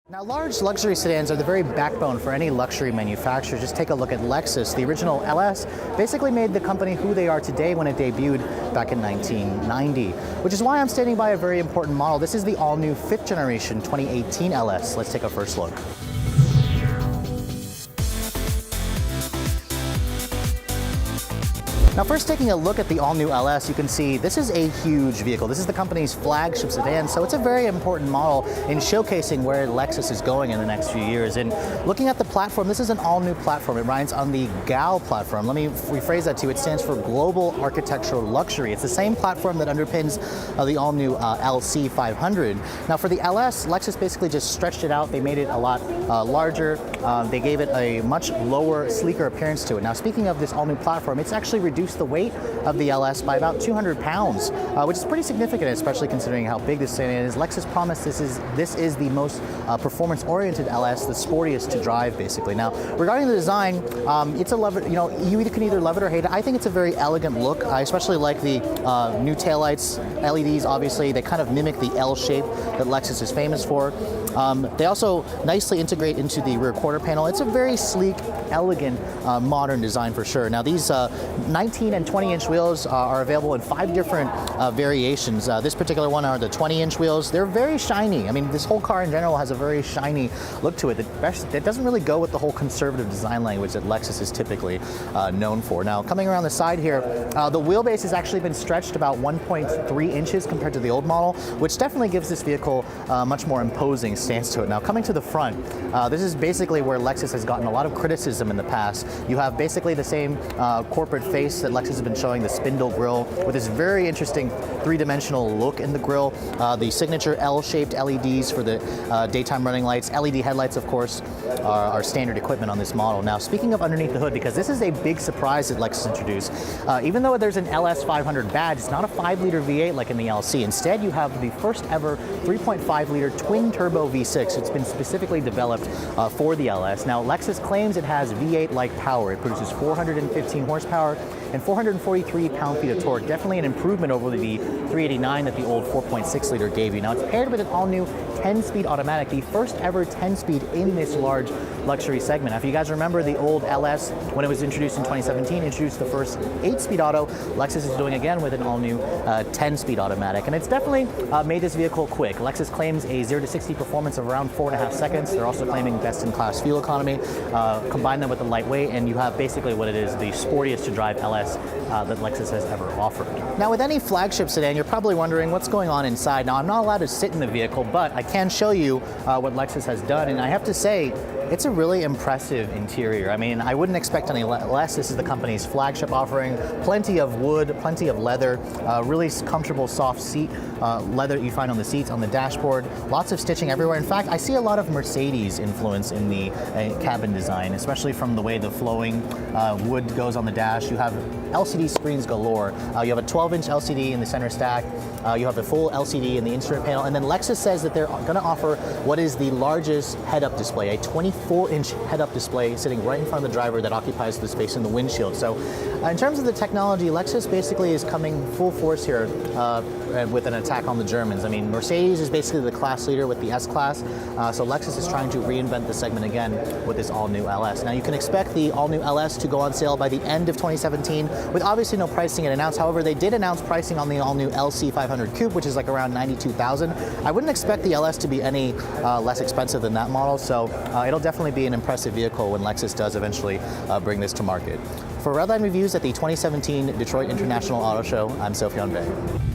Now, large luxury sedans are the very backbone for any luxury manufacturer. Just take a look at Lexus. The original LS basically made the company who they are today when it debuted back in 1990, which is why I'm standing by a very important model. This is the all-new 5th generation 2018 LS. Let's take a first look. Now, first taking a look at the all-new LS, you can see this is a huge vehicle. This is the company's flagship sedan, so it's a very important model in showcasing where Lexus is going in the next few years. And looking at the platform, this is an all-new platform. It rides on the GAL platform. Let me rephrase that to you. It stands for Global Architectural Luxury. It's the same platform that underpins the all-new LC500. Now, for the LS, Lexus basically just stretched it out. They made it a lot larger. They gave it a much lower, sleeker appearance to it. Now, speaking of this all-new platform, it's actually reduced the weight of the LS by about 200 pounds, which is pretty significant, especially considering how big this sedan is. Lexus promised this is the most performance-oriented LS, the sportiest to drive, basically. Now, regarding the design, it's a love it. You know, you can either love it or hate it. I think it's a very elegant look. I especially like the new taillights, LEDs. Obviously, they kind of mimic the L shape that Lexus is famous for. They also nicely integrate into the rear quarter panel. It's a very sleek, elegant, modern design for sure. Now, these 19 and 20-inch wheels are available in 5 different variations. This particular one are the 20-inch wheels. They're very shiny. I mean, this whole car in general has a very shiny look to it that doesn't really go with the whole conservative design language that Lexus is typically known for. Now, coming around the side here, the wheelbase has actually been stretched about 1.3 inches compared to the old model, which definitely gives this vehicle a much more imposing stance to it. Now, coming to the front, this is basically where Lexus has gotten a lot of criticism in the past. You have basically the same corporate face that Lexus has been showing, the spindle grille with this very interesting three-dimensional look in the grille, the signature L-shaped LEDs for the daytime running lights, LED headlights, of course, are standard equipment on this model. Now, speaking of underneath the hood, because this is a big surprise that Lexus introduced, even though there's an LS500 badge, it's not a 5-liter V8 like in the LC. Instead, you have the first ever 3.5-liter twin-turbo V6. It's been specifically developed for the LS. Now, Lexus claims it has V8-like power. It produces 415 horsepower and 443 pound-feet of torque. Definitely an improvement over the 389 that the old 4.6-liter gave you. Now, it's paired with an all-new 10-speed automatic, the first ever 10-speed in this large luxury segment. Now, if you guys remember, the old LS, when it was introduced in 2017, introduced the first 8-speed auto. Lexus is doing again with an all-new 10-speed automatic, and it's definitely made this vehicle quick. Lexus claims a 0 to 60 performance of around 4.5 seconds. They're also claiming best-in-class fuel economy. Combine them with the lightweight, and you have basically what it is, the sportiest to drive LS that Lexus has ever offered. Now, with any flagship sedan, you're probably wondering what's going on inside. Now, I'm not allowed to sit in the vehicle, but I can show you what Lexus has done, and I have to say, it's a really impressive interior. I mean, I wouldn't expect any less. This is the company's flagship offering. Plenty of wood, plenty of leather, really comfortable soft seat leather you find on the seats, on the dashboard. Lots of stitching everywhere. In fact, I see a lot of Mercedes influence in the cabin design, especially from the way the flowing wood goes on the dash. You have LCD screens galore. You have a 12-inch LCD in the center stack. You have a full LCD in the instrument panel. And then Lexus says that they're going to offer what is the largest head-up display, a 24-inch head-up display sitting right in front of the driver that occupies the space in the windshield. So in terms of the technology, Lexus basically is coming full force here with an attack on the Germans. I mean, Mercedes is basically the class leader with the S-Class, so Lexus is trying to reinvent the segment again with this all-new LS. Now, you can expect the all-new LS to go on sale by the end of 2017 with obviously no pricing announced. However, they did announce pricing on the all-new LC500 Coupe, which is like around $92,000. I wouldn't expect the LS to be any less expensive than that model, so it'll definitely be an impressive vehicle when Lexus does eventually bring this to market. For Redline Reviews at the 2017 Detroit International Auto Show, I'm Sophion Bay.